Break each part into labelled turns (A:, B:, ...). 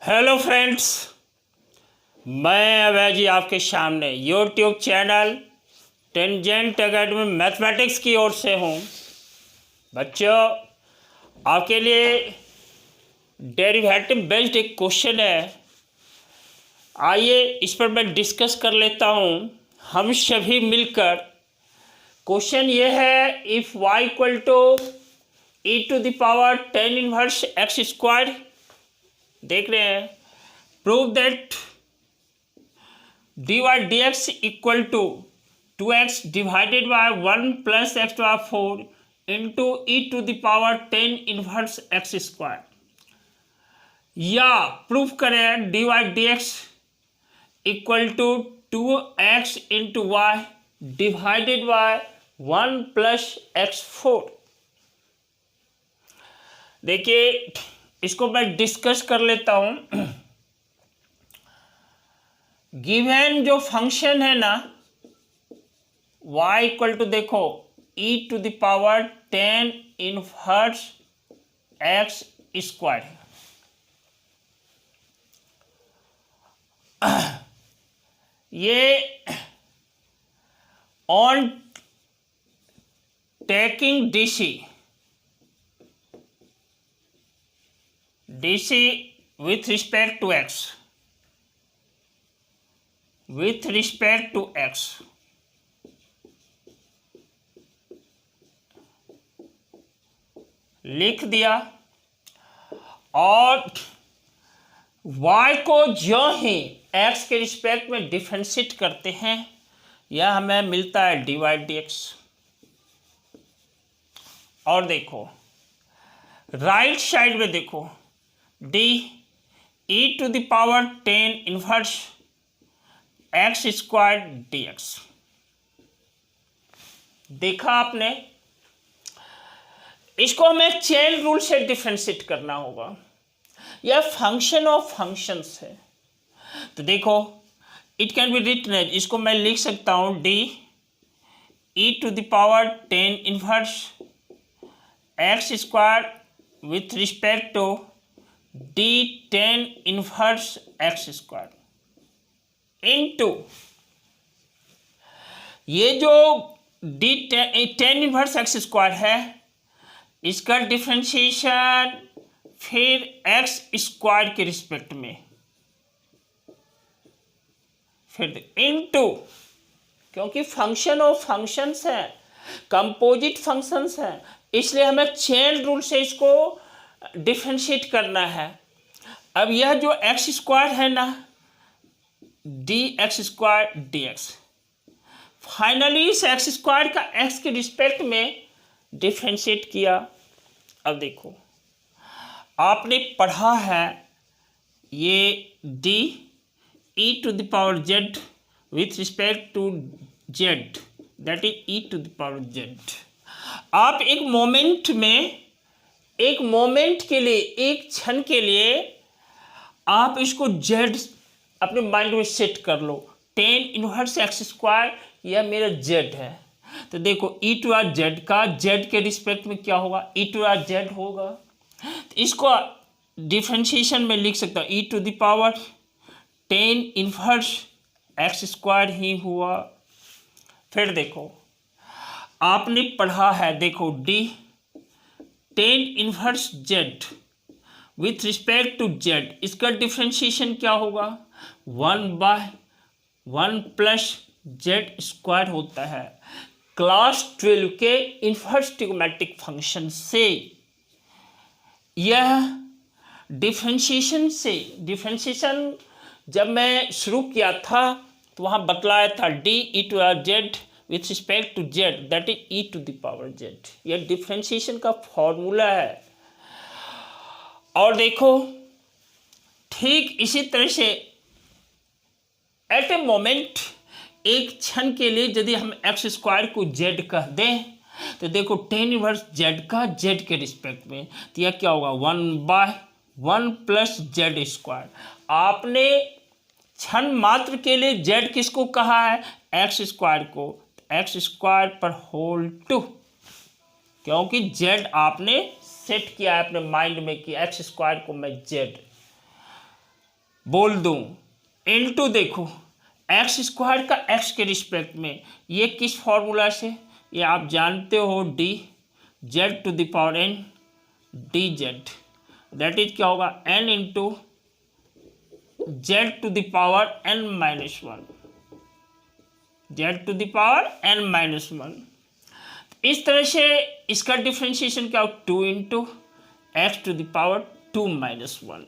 A: Hello friends, मैं अभय जी आपके सामने YouTube channel tangent academy mathematics की ओर से हूँ। बच्चों, आपके लिए डेरिवेटिव बेस्ड एक क्वेश्चन है। आइए इस पर मैं डिस्कस कर लेता हूँ हम सभी मिलकर। क्वेश्चन ये है, if y equal to e to the power 10 inverse x square, देख रहे हैं, prove that dy dx equal to 2x divided by 1 plus x to power 4 into e to the power 10 inverse x square, या proof करें dy dx equal to 2x into y divided by 1 plus x 4। देखिए, इसको मैं discuss कर लेता हूं। Given जो function है ना, y इक्वल टू, देखो, e to the power 10 inverse x square. ये on taking dc with respect to x, लिख दिया। और y को जो ही x के रिस्पेक्ट में डिफरेंशिएट करते हैं, यह हमें मिलता है dy dx। और देखो राइट साइड में, देखो d e to the power 10 inverse x square dx। देखा आपने? इसको हमें चेन रूल से डिफरेंशिएट करना होगा। यह फंक्शन ऑफ फंक्शंस है। तो देखो, it can be written as, इसको मैं लिख सकता हूं d e to the power 10 inverse x square with respect to d 10 inverse x square into ये जो d 10 इनवर्स एक्स स्क्वायर है, इसका डिफरेंशिएशन फिर एक्स स्क्वायर के रिस्पेक्ट में, फिर इनटू, क्योंकि फंक्शन ऑफ फंक्शंस है, कंपोजिट फंक्शंस है, इसलिए हमें चेन रूल से इसको डिफरेंशिएट करना है। अब यह जो एक्स स्क्वायर है ना, d x square d x, finally इस एक्स स्क्वायर का एक्स के रिस्पेक्ट में डिफरेंशिएट किया। अब देखो, आपने पढ़ा है ये d e to the power z with respect to z, that is e to the power z. आप एक मोमेंट के लिए, एक क्षण के लिए आप इसको जेड अपने माइंड में सेट कर लो। 10 इनवर्स एक्स स्क्वायर, यह मेरा जेड है। तो देखो, ई टू आर जेड का जेड के रिस्पेक्ट में क्या होगा, ई टू आर जेड होगा। तो इसको डिफरेंशिएशन में लिख सकता हूँ, e to the power 10 inverse x square ही हुआ। फिर देखो, आपने पढ़ा है, देखो d 10 inverse z with respect to z, इसका डिफरेंशिएशन क्या होगा, 1/1 प्लस जेड स्क्वायर होता है। क्लास 12 के इनवर्स ट्रिग्नोमेट्रिक फंक्शन से यह डिफरेंशिएशन जब मैं शुरू किया था तो वहाँ बतलाया था d e to r z with respect to z, that is e to the power z. यह डिफरेंशिएशन का फॉर्मूला है। और देखो, ठीक इसी तरह से एट ए मोमेंट, एक क्षण के लिए यदि हम एक्स स्क्वायर को जेड कह दें, तो देखो 10 इनवर्स जेड का जेड के रिस्पेक्ट में, तो यह क्या होगा, 1/1 प्लस जेड स्क्वायर। आपने क्षण मात्र के लिए जेड किसको कहा है, एक्स स्क्वायर को, एक्स स्क्वायर पर होल 2, क्योंकि जेड आपने सेट किया है अपने माइंड में कि एक्स स्क्वायर को मैं जेड। बोल दूं इनटू देखो एक्स स्क्वायर का एक्स के रिस्पेक्ट में, ये किस फॉर्मूला से, ये आप जानते हो d z to the power n d z, that is क्या होगा n into z to the power n minus one, z to the power n minus one. इस तरह से इसका डिफ्रेंशिएशन क्या हो, two into x to the power two minus one.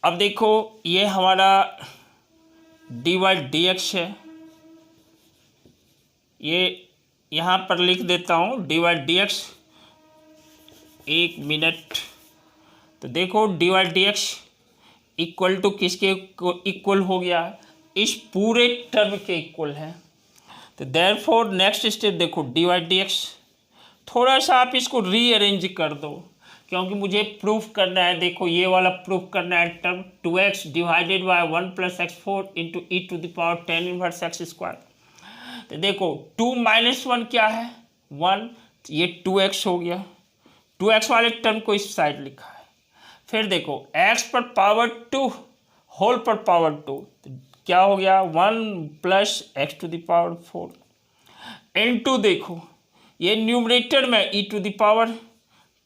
A: अब देखो ये हमारा डी वाई डी एक्स है, ये यहाँ पर लिख देता हूँ डी वाई डी एक्स, एक मिनट। तो देखो d y d x equal to किसके इक्वल हो गया, इस पूरे टर्म के इक्वल है। तो देयरफॉर नेक्स्ट स्टेप देखो डी वाई डी एक्स, थोड़ा सा आप इसको रीअरेंज कर दो क्योंकि मुझे प्रूफ करना है। देखो ये वाला प्रूफ करना है term 2x divided by 1 plus x four into e to the power 10 inverse x square. तो देखो 2 माइनस 1 क्या है 1, ये 2x हो गया, 2x वाले टर्म को इस साइड लिखा है। फिर देखो x पर पावर 2 होल पर पावर 2, तो क्या हो गया 1 plus x to the power 4 into देखो ये न्यूमरेटर में e to the power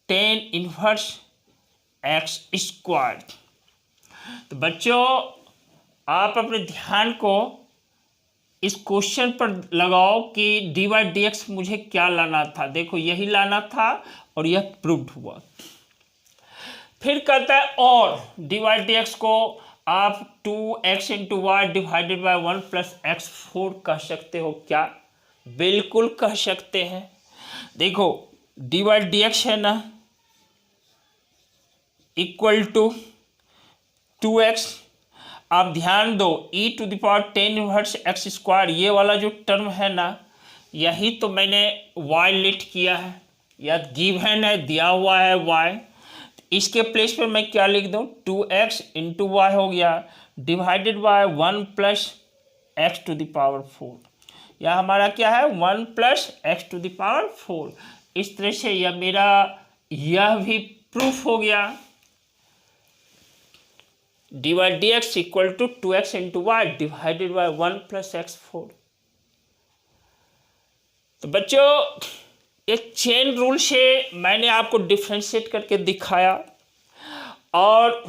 A: 10 inverse x square. तो बच्चों आप अपने ध्यान को इस क्वेश्चन पर लगाओ कि डी वाई डी एक्स मुझे क्या लाना था, देखो यही लाना था और यह प्रूव्ड हुआ। फिर कहता है और डी वाई डी एक्स को आप 2x into y divided by 1 plus x four कह सकते हो क्या, बिल्कुल कह सकते हैं। देखो डी वाई डी एक्स है ना इक्वल टू 2x, आप ध्यान दो e to the power 10 inverse x square, ये वाला जो टर्म है ना यही तो मैंने y लिट किया है, या गिवन है दिया हुआ है y, इसके प्लेस पर मैं क्या लिख दूँ 2x इंटू वाई हो गया divided by 1 plus x to the power 4, या हमारा क्या है 1 plus x to the power 4। इस तरह से यह मेरा यह भी प्रूफ हो गया d y d x equal to 2x into y divided by 1 plus x 4। तो बच्चों एक चेन रूल से मैंने आपको डिफ्रेंशिएट करके दिखाया और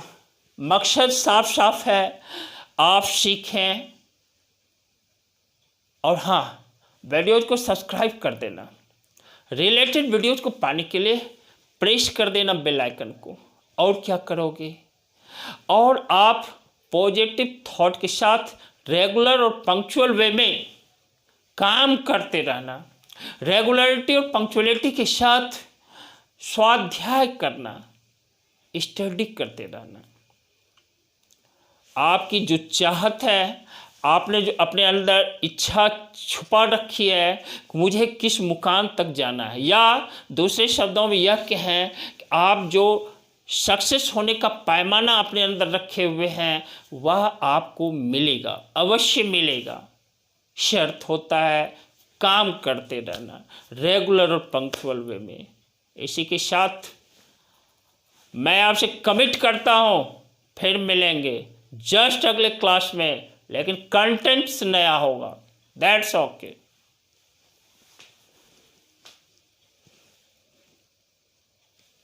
A: मकसद साफ साफ है, आप सीखें। और हाँ, वीडियोज को सब्सक्राइब कर देना, रिलेटेड वीडियोज को पाने के लिए प्रेस कर देना बेल आइकन को। और क्या करोगे, और आप पॉजिटिव थॉट के साथ रेगुलर और पंक्चुअल वे में काम करते रहना, रेगुलरिटी और पंक्चुअलिटी के साथ स्वाध्याय करना, स्टडी करते रहना। आपकी जो चाहत है, आपने जो अपने अंदर इच्छा छुपा रखी है मुझे किस मुकाम तक जाना है, या दूसरे शब्दों में यह कहें कि आप जो सक्सेस होने का पैमाना अपने अंदर रखे हुए हैं वह आपको मिलेगा, अवश्य मिलेगा। शर्त होता है काम करते रहना रेगुलर और पंक्चुअल वे में। इसी के साथ मैं आपसे कमिट करता हूँ, फिर मिलेंगे जस्ट अगले क्लास में, लेकिन कंटेंट्स नया होगा। That's okay.